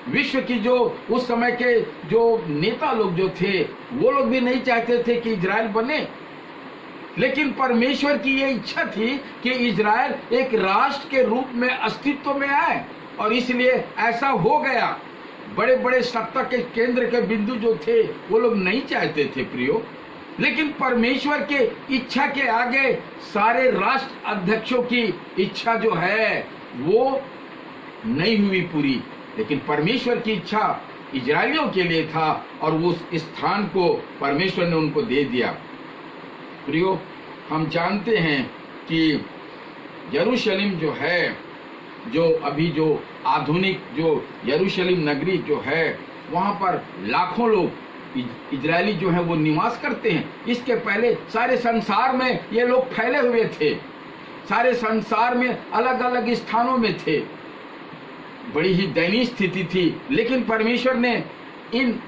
विश्व की जो उस समय के जो नेता लोग जो थे वो लोग भी नहीं चाहते थे कि इजराइल बने, लेकिन परमेश्वर की ये इच्छा थी कि इजराइल एक राष्ट्र के रूप में अस्तित्व में आए, और इसलिए ऐसा हो गया। बड़े बड़े सत्ता के केंद्र के बिंदु जो थे वो लोग नहीं चाहते थे प्रियो, लेकिन परमेश्वर के इच्छा के आगे सारे राष्ट्र अध्यक्षों की इच्छा जो है वो नहीं हुई पूरी, लेकिन परमेश्वर की इच्छा इजरायलियों के लिए था और उस स्थान को परमेश्वर ने उनको दे दिया। प्रियो, हम जानते हैं कि यरूशलेम जो है, जो अभी जो आधुनिक जो यरूशलेम नगरी जो है, वहाँ पर लाखों लोग इजरायली जो है वो निवास करते हैं। इसके पहले सारे संसार में ये लोग फैले हुए थे, सारे संसार में अलग अलग स्थानों में थे। बड़ी ही दयनीय स्थिति थी, लेकिन परमेश्वर ने इन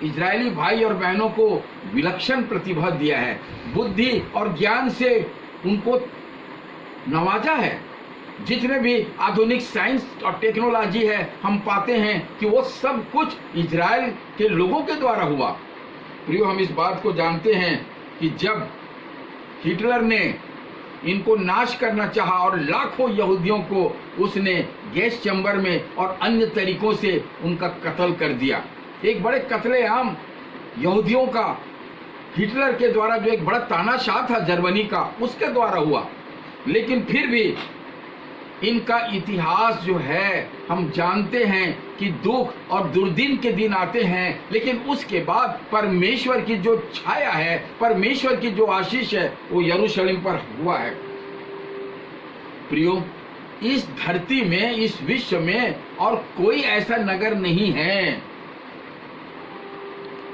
इजरायली भाई और बहनों को विलक्षण प्रतिभा दिया है, बुद्धि और ज्ञान से उनको नवाजा है। जितने भी आधुनिक साइंस और टेक्नोलॉजी है हम पाते हैं कि वो सब कुछ इजराइल के लोगों के द्वारा हुआ। प्रियो, हम इस बात को जानते हैं कि जब हिटलर ने इनको नाश करना चाहा और लाखों यहूदियों को उसने गैस चैम्बर में और अन्य तरीकों से उनका कत्ल कर दिया। एक बड़े कत्लेआम यहूदियों का हिटलर के द्वारा जो एक बड़ा तानाशाह था जर्मनी का, उसके द्वारा हुआ। लेकिन फिर भी इनका इतिहास जो है हम जानते हैं कि दुख और दुर्दिन के दिन आते हैं, लेकिन उसके बाद परमेश्वर की जो छाया है, परमेश्वर की जो आशीष है वो यरूशलेम पर हुआ है। प्रियो, इस धरती में, इस विश्व में और कोई ऐसा नगर नहीं है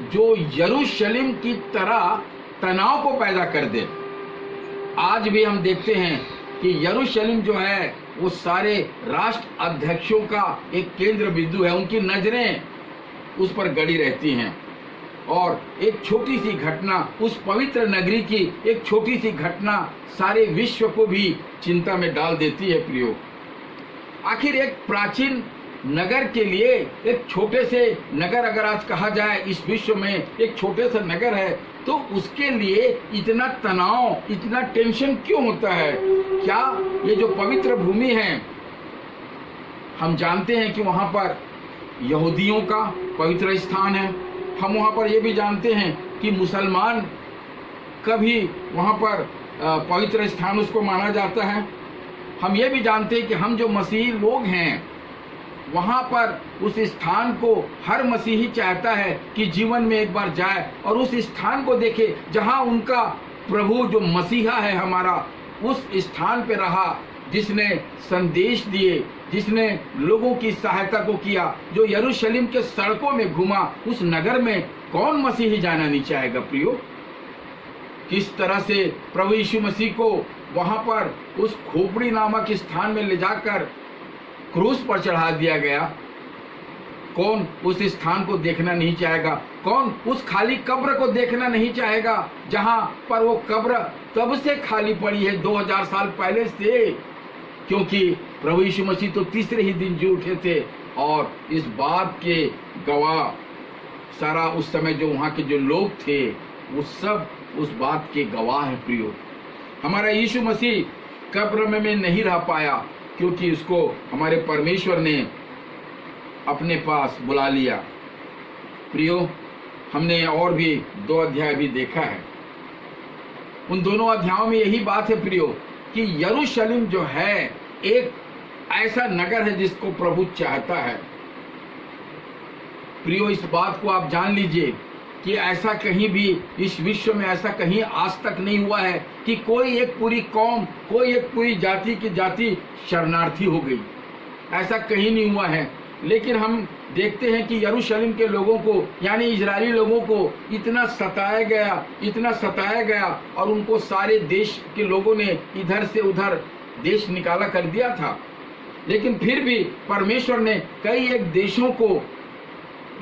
जो यरूशलेम की तरह तनाव को पैदा कर दे। आज भी हम देखते हैं कि यरूशलेम जो है वो सारे राष्ट्र अध्यक्षों का एक केंद्र बिंदु है, उनकी नजरें उस पर गड़ी रहती हैं। और एक छोटी सी घटना, उस पवित्र नगरी की एक छोटी सी घटना सारे विश्व को भी चिंता में डाल देती है। प्रियो, आखिर एक प्राचीन नगर के लिए, एक छोटे से नगर अगर आज कहा जाए इस विश्व में एक छोटे से नगर है, तो उसके लिए इतना तनाव, इतना टेंशन क्यों होता है? क्या ये जो पवित्र भूमि है, हम जानते हैं कि वहां पर यहूदियों का पवित्र स्थान है। हम वहां पर ये भी जानते हैं कि मुसलमान का भी वहां पर पवित्र स्थान उसको माना जाता है। हम ये भी जानते हैं कि हम जो मसीही लोग हैं वहां पर उस स्थान को हर मसीही चाहता है कि जीवन में एक बार जाए और उस स्थान को देखे जहां उनका प्रभु जो मसीहा है हमारा उस स्थान पे रहा, जिसने संदेश दिए, जिसने लोगों की सहायता को किया, जो यरूशलेम के सड़कों में घुमा, उस नगर में कौन मसीही जाना नहीं चाहेगा? प्रियो, किस तरह से प्रभु यीशु मसीह को वहां पर उस खोपड़ी नामक स्थान में ले जाकर क्रूस पर चढ़ा दिया गया। कौन उस स्थान को देखना नहीं चाहेगा? कौन उस खाली कब्र को देखना नहीं चाहेगा जहां पर वो कब्र तब से खाली पड़ी है, 2000 साल पहले से, क्योंकि प्रभु यीशु मसीह तो तीसरे ही दिन जी उठे थे। और इस बात के गवाह सारा उस समय जो वहाँ के जो लोग थे वो सब उस बात के गवाह हैं प्रियो। हमारा यीशु मसीह कब्र में नहीं रह पाया क्योंकि उसको हमारे परमेश्वर ने अपने पास बुला लिया। प्रियो, हमने और भी 2 अध्याय भी देखा है। उन दोनों अध्यायों में यही बात है प्रियो कि यरूशलेम जो है एक ऐसा नगर है जिसको प्रभु चाहता है। प्रियो, इस बात को आप जान लीजिए कि ऐसा कहीं भी इस विश्व में ऐसा कहीं आज तक नहीं हुआ है कि कोई एक पूरी कौम, कोई एक पूरी जाति की जाति शरणार्थी हो गई। ऐसा कहीं नहीं हुआ है। लेकिन हम देखते हैं कि यरूशलेम के लोगों को यानी इजरायली लोगों को इतना सताया गया और उनको सारे देश के लोगों ने इधर से उधर देश निकाला कर दिया था। लेकिन फिर भी परमेश्वर ने कई एक देशों को,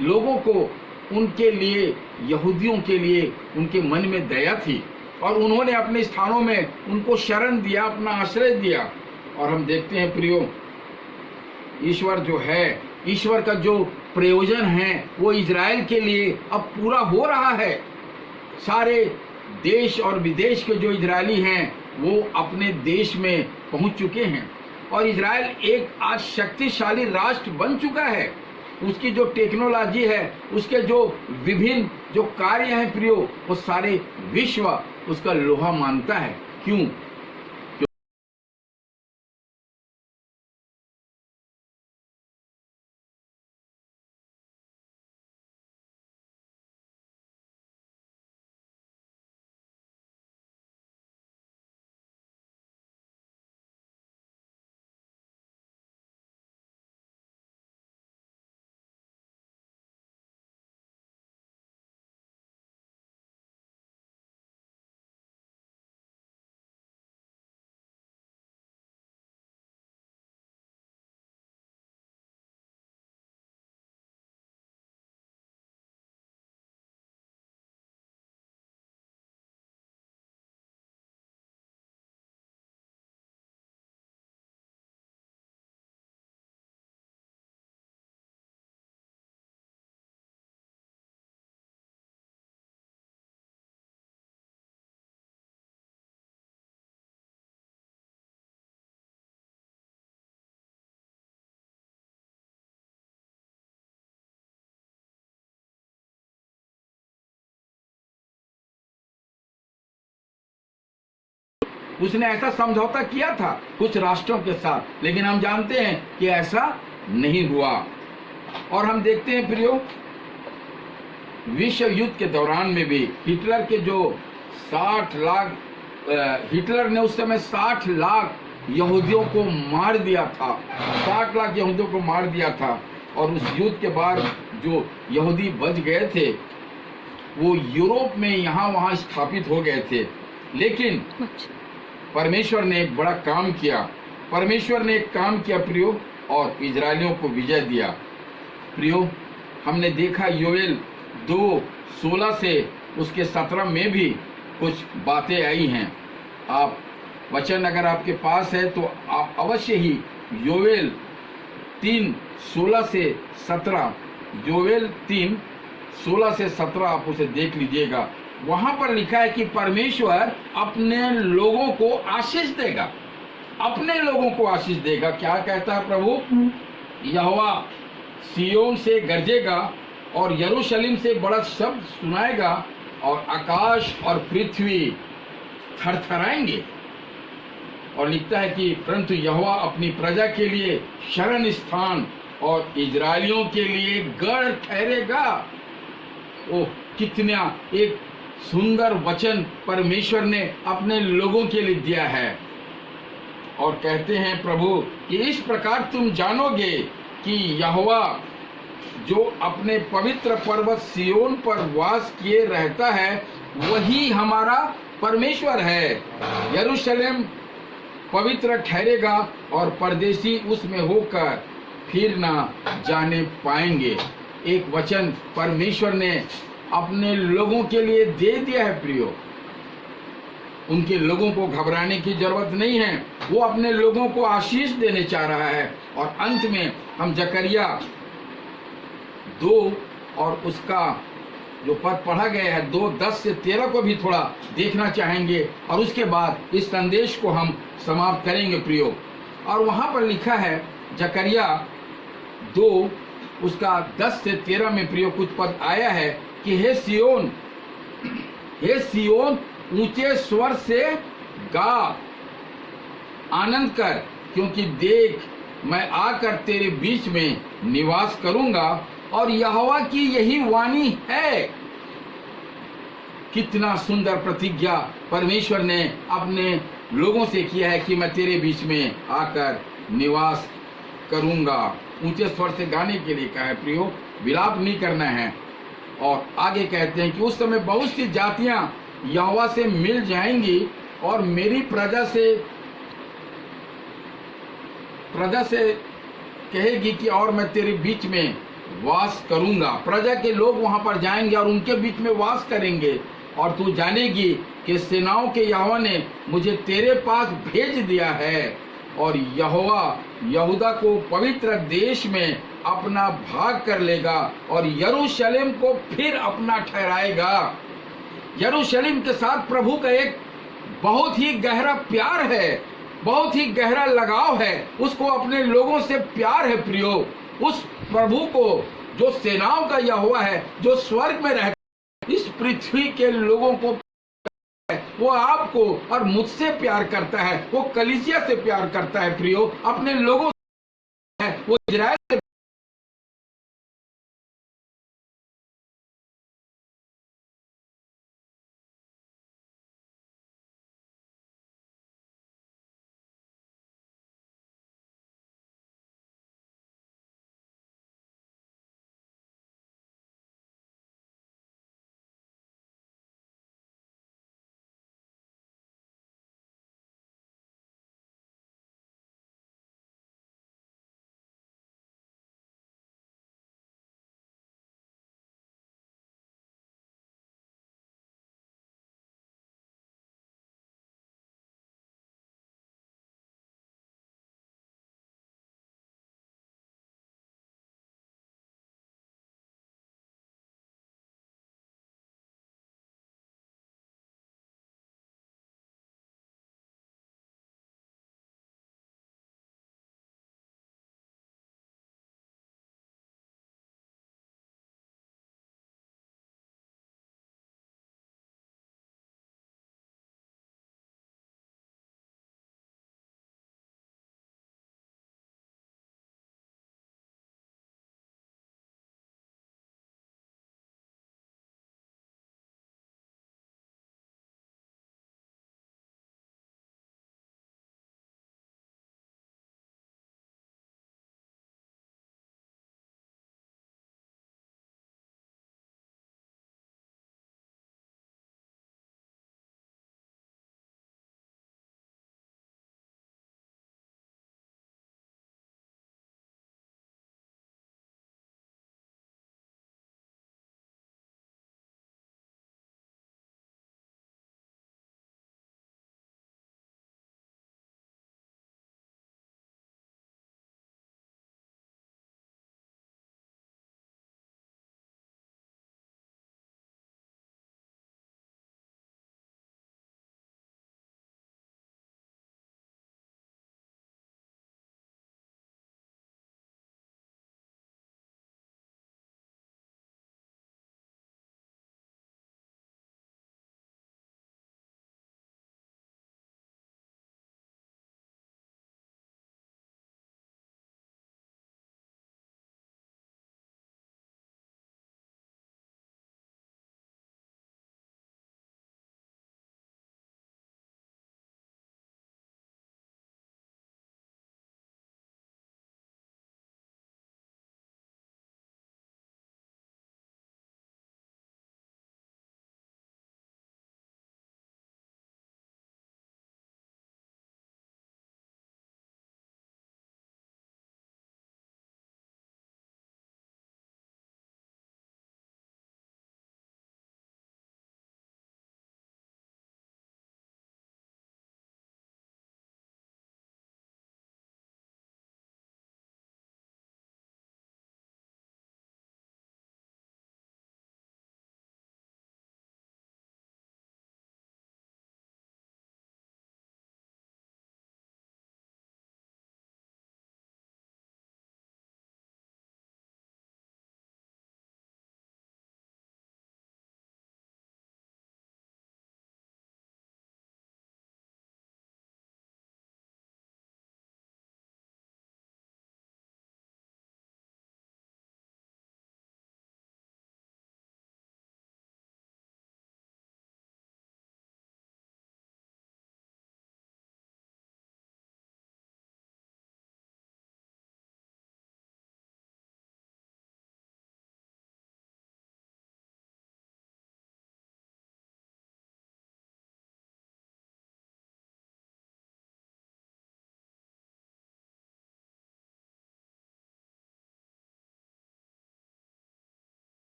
लोगों को, उनके लिए, यहूदियों के लिए उनके मन में दया थी और उन्होंने अपने स्थानों में उनको शरण दिया, अपना आश्रय दिया। और हम देखते हैं प्रियो, ईश्वर जो है, ईश्वर का जो प्रयोजन है वो इजराइल के लिए अब पूरा हो रहा है। सारे देश और विदेश के जो इजरायली हैं वो अपने देश में पहुंच चुके हैं और इजराइल एक आज शक्तिशाली राष्ट्र बन चुका है। उसकी जो टेक्नोलॉजी है, उसके जो विभिन्न जो कार्य हैं प्रियो, वो सारे विश्व उसका लोहा मानता है। क्यों? उसने ऐसा समझौता किया था कुछ राष्ट्रों के साथ, लेकिन हम जानते हैं कि ऐसा नहीं हुआ। और हम देखते हैं प्रियो, विश्व युद्ध के दौरान में भी हिटलर के जो 60 लाख, हिटलर ने उस समय 60 लाख यहूदियों को मार दिया था, 60 लाख यहूदियों को मार दिया था। और उस युद्ध के बाद जो यहूदी बच गए थे वो यूरोप में यहाँ वहाँ स्थापित हो गए थे। लेकिन परमेश्वर ने एक बड़ा काम किया, परमेश्वर ने एक काम किया प्रियो, और इजरायलियों को विजय दिया। प्रियो, हमने देखा योएल 2:16 से उसके 17 में भी कुछ बातें आई हैं। आप वचन अगर आपके पास है तो आप अवश्य ही योएल 3:16 से 17, योएल 3:16 से 17 आप उसे देख लीजिएगा। वहां पर लिखा है कि परमेश्वर अपने लोगों को आशीष देगा, अपने लोगों को आशीष देगा। क्या कहता है प्रभु? यहोवा सियोन से गरजेगा और यरूशलेम से बड़ा शब्द सुनाएगा और आकाश और पृथ्वी थरथराएंगे। और लिखता है कि परंतु यहोवा अपनी प्रजा के लिए शरण स्थान और इजरायलियों के लिए गढ़ ठहरेगा। ओह, कितना एक सुंदर वचन परमेश्वर ने अपने लोगों के लिए दिया है। और कहते हैं प्रभु कि इस प्रकार तुम जानोगे कि यहोवा जो अपने पवित्र पर्वत सियोन पर वास किए रहता है वही हमारा परमेश्वर है। यरूशलेम पवित्र ठहरेगा और परदेशी उसमें होकर फिर ना जाने पाएंगे। एक वचन परमेश्वर ने अपने लोगों के लिए दे दिया है प्रियो। उनके लोगों को घबराने की जरूरत नहीं है। वो अपने लोगों को आशीष देने चाह रहा है। और अंत में हम जकरिया 2 और उसका जो पद पढ़ा गया है 2:10-13 को भी थोड़ा देखना चाहेंगे और उसके बाद इस संदेश को हम समाप्त करेंगे प्रियो। और वहां पर लिखा है जकरिया 2 उसका 10-13 में प्रियो कुछ पद आया है कि हे सियोन ऊंचे स्वर से गा, आनंद कर, क्योंकि देख मैं आकर तेरे बीच में निवास करूंगा और यहोवा की यही वाणी है। कितना सुंदर प्रतिज्ञा परमेश्वर ने अपने लोगों से किया है कि मैं तेरे बीच में आकर निवास करूंगा। ऊंचे स्वर से गाने के लिए कहा है प्रियो, विलाप नहीं करना है। और आगे कहते हैं कि उस समय बहुत सी जातियां यहोवा से मिल जाएंगी और मेरी प्रजा से कहेगी कि और मैं तेरे बीच में वास करूंगा। प्रजा के लोग वहां पर जाएंगे और उनके बीच में वास करेंगे। और तू जानेगी कि सेनाओं के यहोवा ने मुझे तेरे पास भेज दिया है और यहोवा यहूदा को पवित्र देश में अपना भाग कर लेगा और यरूशलेम को फिर अपना ठहराएगा। यरूशलेम के साथ प्रभु का एक बहुत ही गहरा प्यार है, बहुत ही गहरा लगाव है। उसको अपने लोगों से प्यार है प्रियो। उस प्रभु को जो सेनाओं का यहोवा है, जो स्वर्ग में रहता है, इस पृथ्वी के लोगों को वो आपको और मुझसे प्यार करता है। वो कलीसिया से प्यार करता है प्रियो, अपने लोगों से है, वो इजराइल से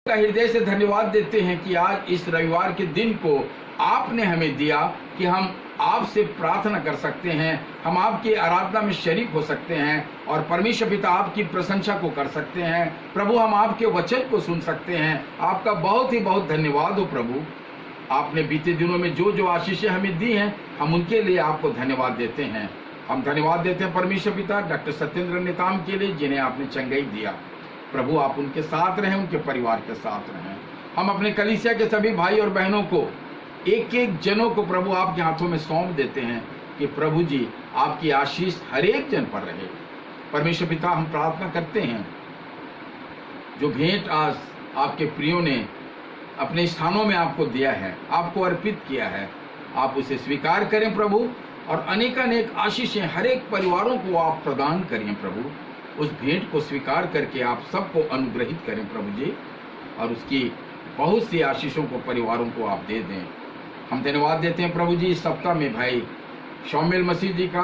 का हृदय से धन्यवाद देते हैं कि आज इस रविवार के दिन को आपने हमें दिया कि हम आपसे प्रार्थना कर सकते हैं, हम आपकी आराधना में शरीक हो सकते हैं और परमेश्वर पिता आपकी प्रशंसा को कर सकते हैं। प्रभु हम आपके वचन को सुन सकते हैं। आपका बहुत ही बहुत धन्यवाद हो प्रभु। आपने बीते दिनों में जो जो आशीषें हमें दी हैं, हम उनके लिए आपको धन्यवाद देते हैं। हम धन्यवाद देते हैं परमेश्वर पिता डॉक्टर सत्येंद्र नेताम के लिए, जिन्हें आपने चंगाई दिया। प्रभु आप उनके साथ रहें, उनके परिवार के साथ रहें। हम अपने कलीसिया के सभी भाई और बहनों को, एक एक जनों को प्रभु आपके हाथों में सौंप देते हैं कि प्रभु जी आपकी आशीष हर एक जन पर रहे। परमेश्वर पिता हम प्रार्थना करते हैं, जो भेंट आज आपके प्रियो ने अपने स्थानों में आपको दिया है, आपको अर्पित किया है, आप उसे स्वीकार करें प्रभु, और अनेकानेक आशीषें हर एक परिवारों को आप प्रदान करें प्रभु। उस भेंट को स्वीकार करके आप सबको अनुग्रहित करें प्रभु जी, और उसकी बहुत सी आशीषों को परिवारों को आप दे दें। हम धन्यवाद देते हैं प्रभु जी, इस सप्ताह में भाई शौमिल मसीह जी का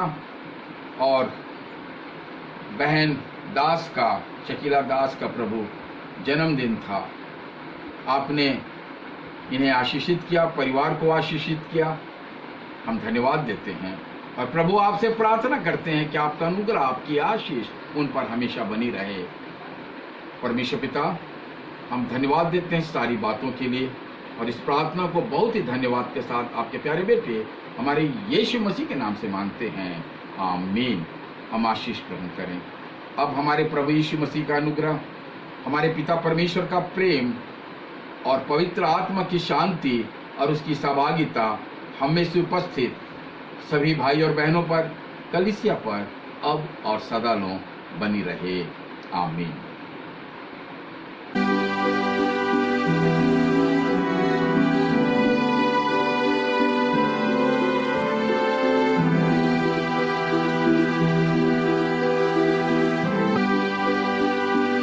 और बहन दास का, शकीला दास का प्रभु जन्मदिन था। आपने इन्हें आशीषित किया, परिवार को आशीषित किया। हम धन्यवाद देते हैं और प्रभु आपसे प्रार्थना करते हैं कि आपका अनुग्रह, आपकी आशीष उन पर हमेशा बनी रहे। परमेश्वर पिता हम धन्यवाद देते हैं सारी बातों के लिए, और इस प्रार्थना को बहुत ही धन्यवाद के साथ आपके प्यारे बेटे हमारे यीशु मसीह के नाम से मांगते हैं, आमीन। हम आशीष ग्रहण करें। अब हमारे प्रभु यीशु मसीह का अनुग्रह, हमारे पिता परमेश्वर का प्रेम और पवित्र आत्मा की शांति और उसकी सहभागिता हमें से उपस्थित सभी भाई और बहनों पर, कलीसिया पर अब और सदा बनी रहे, आमीन।